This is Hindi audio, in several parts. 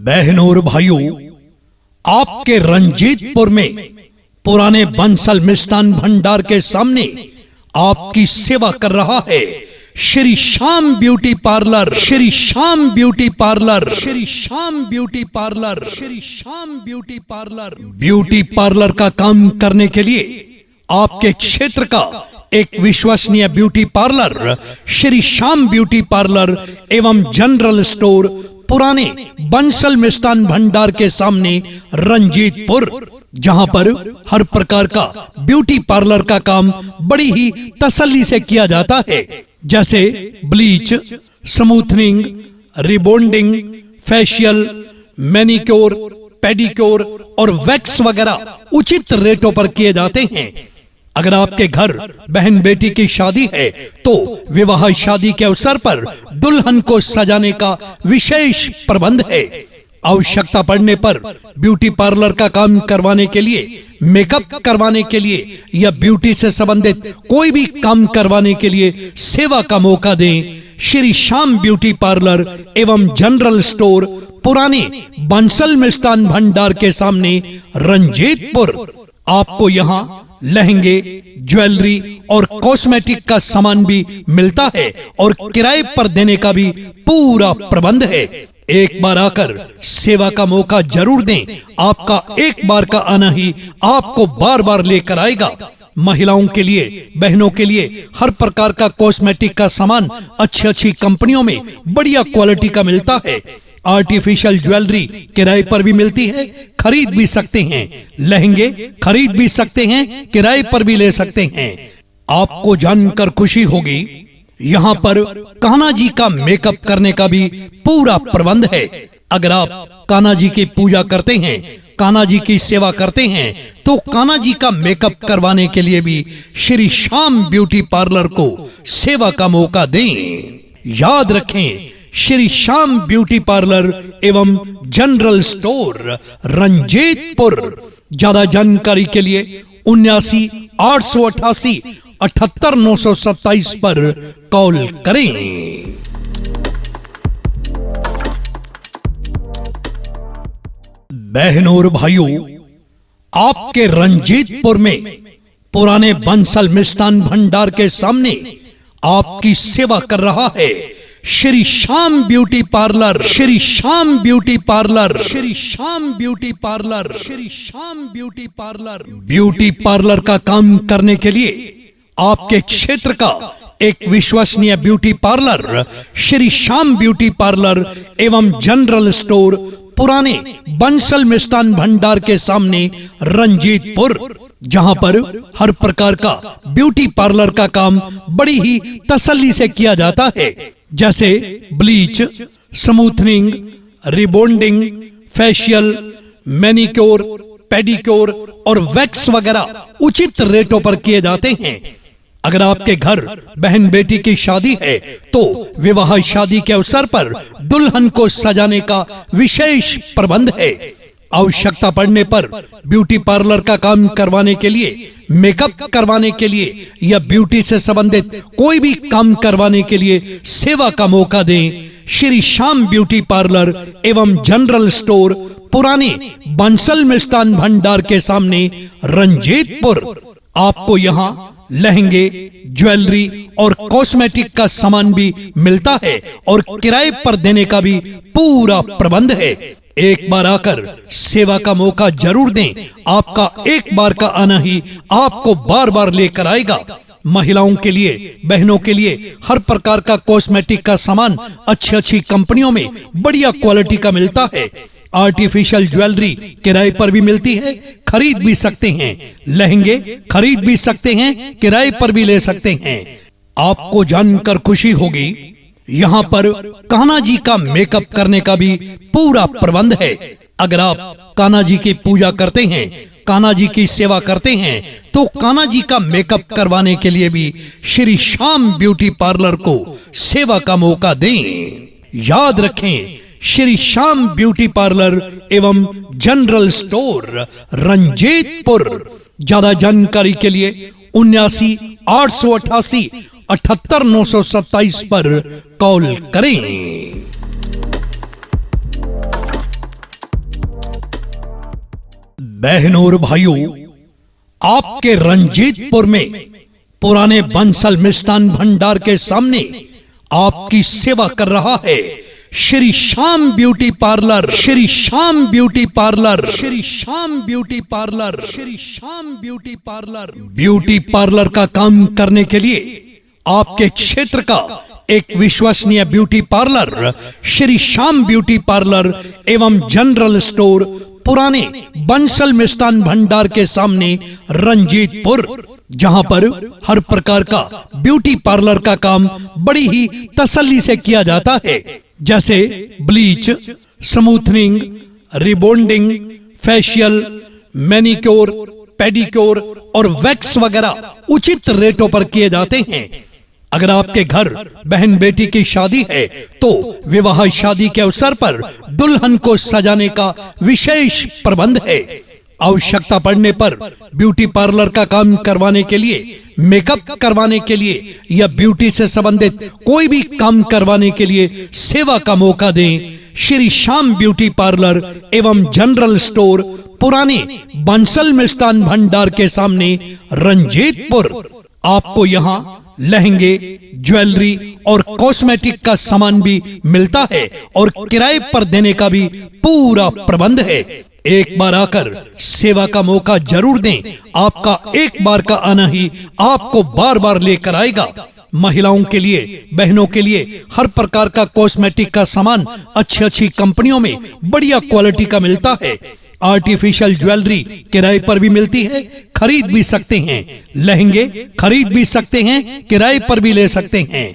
बहनों और भाइयों, आपके रंजीतपुर में पुराने बंसल मिष्ठान भंडार के सामने आपकी सेवा कर रहा है Shri Shyam beauty parlour. Shri Shyam beauty parlour. Shri Shyam beauty parlour. Shri Shyam beauty parlour. Beauty parlour का काम करने के लिए आपके क्षेत्र का एक विश्वसनीय beauty parlour Shri Shyam beauty parlour एवं जनरल स्टोर पुराने बंसल मिष्ठान भंडार के सामने रंजीतपुर, जहां पर हर प्रकार का ब्यूटी पार्लर का काम बड़ी ही तसल्ली से किया जाता है, जैसे bleach, smoothening, rebonding, facial, manicure, pedicure और वैक्स वगैरह उचित रेटों पर किए जाते हैं। अगर आपके घर बहन बेटी की शादी है तो विवाह शादी के अवसर पर दुल्हन को सजाने का विशेष प्रबंध है। आवश्यकता पड़ने पर ब्यूटी पार्लर का काम करवाने के लिए, मेकअप करवाने के लिए या ब्यूटी से संबंधित कोई भी काम करवाने के लिए सेवा का मौका दें। श्री श्याम ब्यूटी पार्लर एवं जनरल स्टोर पुराने बंसल मिष्ठान भंडार के सामने रंजीतपुर। आपको यहाँ लहंगे, ज्वेलरी और कॉस्मेटिक का सामान भी मिलता है और किराए पर देने का भी पूरा प्रबंध है। एक बार आकर सेवा का मौका जरूर दें। आपका एक बार का आना ही आपको बार बार लेकर आएगा। महिलाओं के लिए, बहनों के लिए हर प्रकार का कॉस्मेटिक का सामान अच्छी कंपनियों में बढ़िया क्वालिटी का मिलता है। आर्टिफिशियल ज्वेलरी किराए पर भी मिलती है, खरीद भी सकते हैं। लहंगे खरीद भी सकते हैं, किराए पर भी ले सकते हैं। आपको जानकर खुशी होगी, यहाँ पर कान्हा जी का मेकअप करने का भी पूरा प्रबंध है। अगर आप कान्हा जी की पूजा करते हैं, कान्हा जी की सेवा करते हैं, तो कान्हा जी का मेकअप करवाने के लिए भी श्री श्याम ब्यूटी पार्लर को सेवा का मौका दें। याद रखें, श्री श्याम ब्यूटी पार्लर एवं जनरल स्टोर रंजीतपुर। ज्यादा जानकारी के लिए 79 888 78 927 पर कॉल करें। बहनों और भाइयों, आपके रंजीतपुर में पुराने बंसल मिष्ठान भंडार के सामने आपकी सेवा कर रहा है Shri Shyam beauty parlour. Shri Shyam beauty parlour. Shri Shyam beauty parlour. Shri Shyam beauty parlour. Beauty parlour का काम करने के लिए आपके क्षेत्र का एक विश्वसनीय beauty parlour Shri Shyam beauty parlour एवं जनरल स्टोर पुराने बंसल मिष्ठान भंडार के सामने रंजीतपुर, जहां पर हर प्रकार का ब्यूटी पार्लर का काम बड़ी ही तसल्ली से किया जाता है, जैसे bleach, smoothening, rebonding, facial, manicure, pedicure और वैक्स वगैरह उचित रेटों पर किए जाते हैं। अगर आपके घर बहन बेटी की शादी है तो विवाह शादी के अवसर पर दुल्हन को सजाने का विशेष प्रबंध है। आवश्यकता पड़ने पर ब्यूटी पार्लर का काम करवाने के लिए, मेकअप करवाने के लिए या ब्यूटी से संबंधित कोई भी काम करवाने के लिए सेवा का मौका दें। श्री श्याम ब्यूटी पार्लर एवं जनरल स्टोर पुराने बंसल मिष्ठान भंडार के सामने रंजीतपुर। आपको यहाँ लहंगे, ज्वेलरी और कॉस्मेटिक का सामान भी मिलता है और किराए पर देने का भी पूरा प्रबंध है। एक बार आकर सेवा का मौका जरूर दें। आपका एक बार का आना ही आपको बार बार लेकर आएगा। महिलाओं के लिए, बहनों के लिए हर प्रकार का कॉस्मेटिक का सामान अच्छी कंपनियों में बढ़िया क्वालिटी का मिलता है। आर्टिफिशियल ज्वेलरी किराए पर भी मिलती है, खरीद भी सकते हैं। लहंगे खरीद भी सकते हैं, किराए पर भी ले सकते हैं। आपको जानकर खुशी होगी, यहाँ पर कान्हा जी का मेकअप करने का भी पूरा प्रबंध है। अगर आप कान्हा जी की पूजा करते हैं, कान्हा जी की सेवा करते हैं, तो कान्हा जी का मेकअप करवाने के लिए भी श्री श्याम ब्यूटी पार्लर को सेवा का मौका दें। याद रखें, श्री श्याम ब्यूटी पार्लर एवं जनरल स्टोर रंजीतपुर। ज्यादा जानकारी के लिए 79 888 78 927 पर कॉल करें। बहनों और भाइयों, आपके रंजीतपुर में पुराने बंसल मिष्ठान भंडार के सामने आपकी सेवा कर रहा है Shri Shyam beauty parlour. Shri Shyam beauty parlour. Shri Shyam beauty parlour. Shri Shyam beauty parlour. Beauty parlour का काम करने के लिए आपके क्षेत्र का एक विश्वसनीय beauty parlour Shri Shyam beauty parlour एवं जनरल स्टोर पुराने बंसल मिष्ठान भंडार के सामने रंजीतपुर, जहां पर हर प्रकार का ब्यूटी पार्लर का काम बड़ी ही तसल्ली से किया जाता है, जैसे bleach, smoothening, rebonding, facial, manicure, pedicure और वैक्स वगैरह उचित रेटों पर किए जाते हैं। अगर आपके घर बहन बेटी की शादी है तो विवाह शादी के अवसर पर दुल्हन को सजाने का विशेष प्रबंध है। आवश्यकता पड़ने पर ब्यूटी पार्लर का काम करवाने के लिए, मेकअप करवाने के लिए या ब्यूटी से संबंधित कोई भी काम करवाने के लिए सेवा का मौका दें। श्री श्याम ब्यूटी पार्लर एवं जनरल स्टोर पुराने बंसल मिष्ठान भंडार के सामने रंजीतपुर। आपको यहाँ लहंगे, ज्वेलरी और कॉस्मेटिक का सामान भी मिलता है और किराए पर देने का भी पूरा प्रबंध है। एक बार आकर सेवा का मौका जरूर दें। आपका एक बार का आना ही आपको बार बार लेकर आएगा। महिलाओं के लिए, बहनों के लिए हर प्रकार का कॉस्मेटिक का सामान अच्छी कंपनियों में बढ़िया क्वालिटी का मिलता है। आर्टिफिशियल ज्वेलरी किराए पर भी मिलती है, खरीद भी सकते हैं। लहंगे खरीद भी सकते हैं, किराए पर भी ले सकते हैं।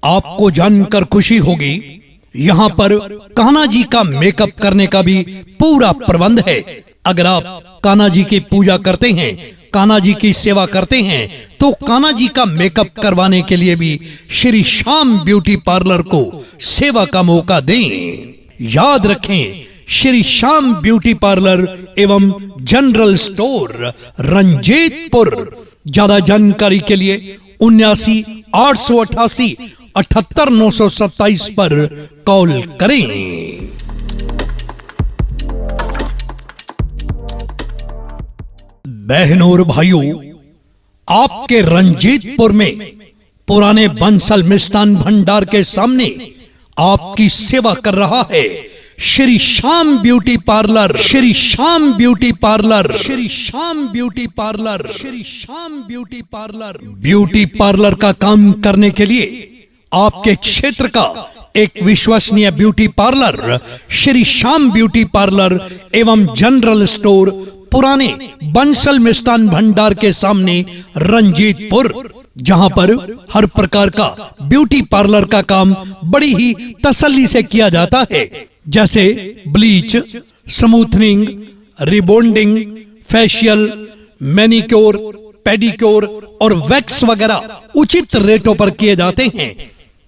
आपको जानकर खुशी होगी, यहाँ पर कान्हा जी का मेकअप करने का भी पूरा प्रबंध है। अगर आप कान्हा जी की पूजा करते हैं, कान्हा जी की सेवा करते हैं, तो कान्हा जी का मेकअप करवाने के लिए भी श्री श्याम ब्यूटी पार्लर को सेवा का मौका दें। याद रखें, श्री श्याम ब्यूटी पार्लर एवं जनरल स्टोर रंजीतपुर। ज्यादा जानकारी के लिए 79 888 78 927 पर कॉल करें। बहनों और भाइयों, आपके रंजीतपुर में पुराने बंसल मिष्ठान भंडार के सामने आपकी सेवा कर रहा है Shri Shyam beauty parlour. Shri Shyam beauty parlour. Shri Shyam beauty parlour. Shri Shyam beauty parlour. Beauty parlour का काम करने के लिए आपके क्षेत्र का एक विश्वसनीय beauty parlour Shri Shyam beauty parlour एवं जनरल स्टोर पुराने बंसल मिष्ठान भंडार के सामने रंजीतपुर, जहां पर हर प्रकार का ब्यूटी पार्लर का काम बड़ी ही तसल्ली से किया जाता है, जैसे bleach, smoothening, rebonding, facial, manicure, pedicure और वैक्स वगैरह उचित रेटों पर किए जाते हैं।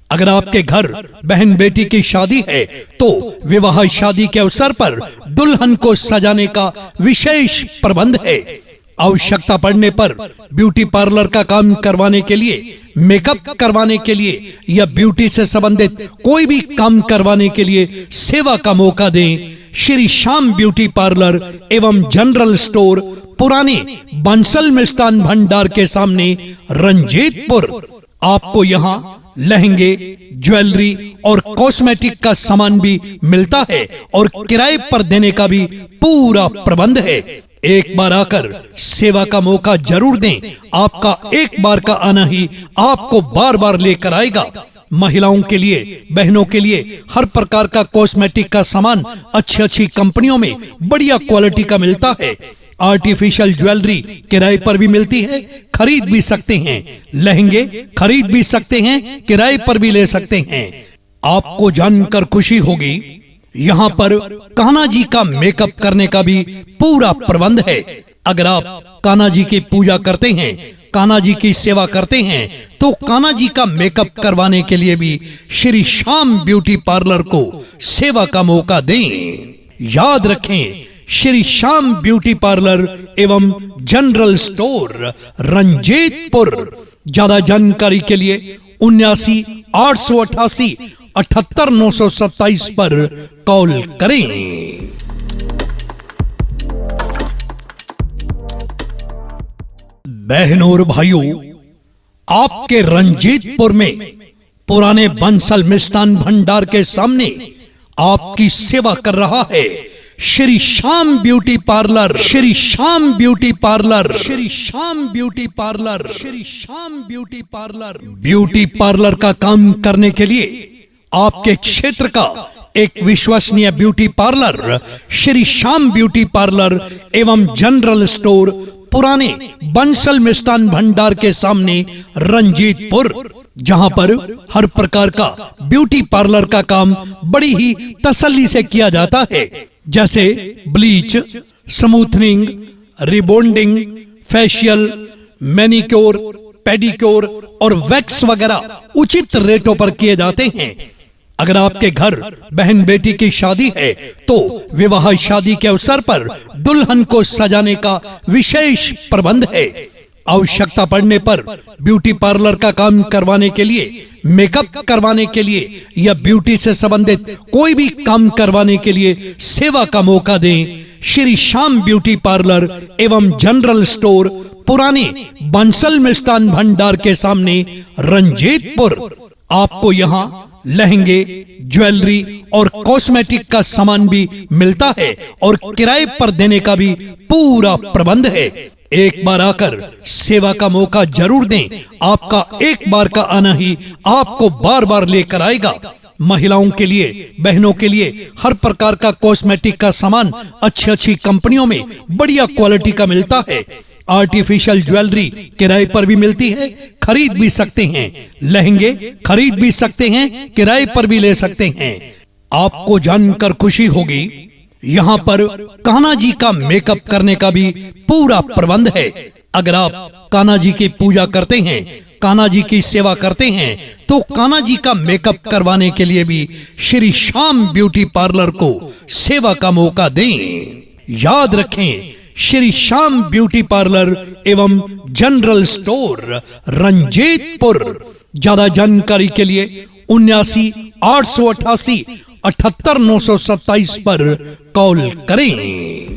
अगर आपके घर बहन बेटी की शादी है तो विवाह शादी के अवसर पर दुल्हन को सजाने का विशेष प्रबंध है। आवश्यकता पड़ने पर ब्यूटी पार्लर का काम करवाने के लिए, मेकअप करवाने के लिए या ब्यूटी से संबंधित कोई भी काम करवाने के लिए सेवा का मौका दें। श्री श्याम ब्यूटी पार्लर एवं जनरल स्टोर पुराने बंसल मिष्ठान भंडार के सामने रंजीतपुर। आपको यहाँ लहंगे, ज्वेलरी और कॉस्मेटिक का सामान भी मिलता है और किराए पर देने का भी पूरा प्रबंध है। एक बार आकर सेवा का मौका जरूर दें। आपका एक बार का आना ही आपको बार बार लेकर आएगा। महिलाओं के लिए, बहनों के लिए हर प्रकार का कॉस्मेटिक का सामान अच्छी कंपनियों में बढ़िया क्वालिटी का मिलता है। आर्टिफिशियल ज्वेलरी किराए पर भी मिलती है, खरीद भी सकते हैं। लहंगे खरीद भी सकते हैं, किराए पर भी ले सकते हैं। आपको जानकर खुशी होगी, यहाँ पर कान्हा जी का मेकअप करने का भी पूरा प्रबंध है। अगर आप कान्हा जी की पूजा करते हैं, कान्हा जी की सेवा करते हैं, तो कान्हा जी का मेकअप करवाने के लिए भी श्री श्याम ब्यूटी पार्लर को सेवा का मौका दें। याद रखें, श्री श्याम ब्यूटी पार्लर एवं जनरल स्टोर रंजीतपुर। ज्यादा जानकारी के लिए 79 888 78 927 पर कॉल करें। बहनों और भाइयों, आपके रंजीतपुर में पुराने बंसल मिष्ठान भंडार के सामने आपकी सेवा कर रहा है Shri Shyam beauty parlour. Shri Shyam beauty parlour. Shri Shyam beauty parlour. Shri Shyam beauty parlour. Beauty parlour का काम करने के लिए आपके क्षेत्र का एक विश्वसनीय beauty parlour Shri Shyam beauty parlour एवं जनरल स्टोर पुराने बंसल मिष्ठान भंडार के सामने रंजीतपुर, जहां पर हर प्रकार का ब्यूटी पार्लर का काम बड़ी ही तसल्ली से किया जाता है, जैसे bleach, smoothening, rebonding, facial, manicure, pedicure और वैक्स वगैरह उचित रेटों पर किए जाते हैं। अगर आपके घर बहन बेटी की शादी है तो विवाह शादी के अवसर पर दुल्हन को सजाने का विशेष प्रबंध है। आवश्यकता पड़ने पर ब्यूटी पार्लर का काम करवाने के लिए, मेकअप करवाने के लिए या ब्यूटी से संबंधित कोई भी काम करवाने के लिए सेवा का मौका दें। श्री श्याम ब्यूटी पार्लर एवं जनरल स्टोर पुराने बंसल मिष्ठान भंडार के सामने रंजीतपुर। आपको यहाँ लहंगे, ज्वेलरी और कॉस्मेटिक का सामान भी मिलता है और किराए पर देने का भी पूरा प्रबंध है। एक बार आकर सेवा का मौका जरूर दें। आपका एक बार का आना ही आपको बार बार लेकर आएगा। महिलाओं के लिए, बहनों के लिए हर प्रकार का कॉस्मेटिक का सामान अच्छी कंपनियों में बढ़िया क्वालिटी का मिलता है। आर्टिफिशियल ज्वेलरी किराए पर भी मिलती है, खरीद भी सकते हैं। लहंगे खरीद भी सकते हैं, किराए पर भी ले सकते हैं। आपको जानकर खुशी होगी, यहाँ पर कान्हा जी का मेकअप करने का भी पूरा प्रबंध है। अगर आप कान्हा जी की पूजा करते हैं, कान्हा जी की सेवा करते हैं, तो कान्हा जी का मेकअप करवाने के लिए भी श्री श्याम ब्यूटी पार्लर को सेवा का मौका दें। याद रखें, श्री श्याम ब्यूटी पार्लर एवं जनरल स्टोर रंजीतपुर। ज्यादा जानकारी के लिए 79 888 78927 पर कॉल करें।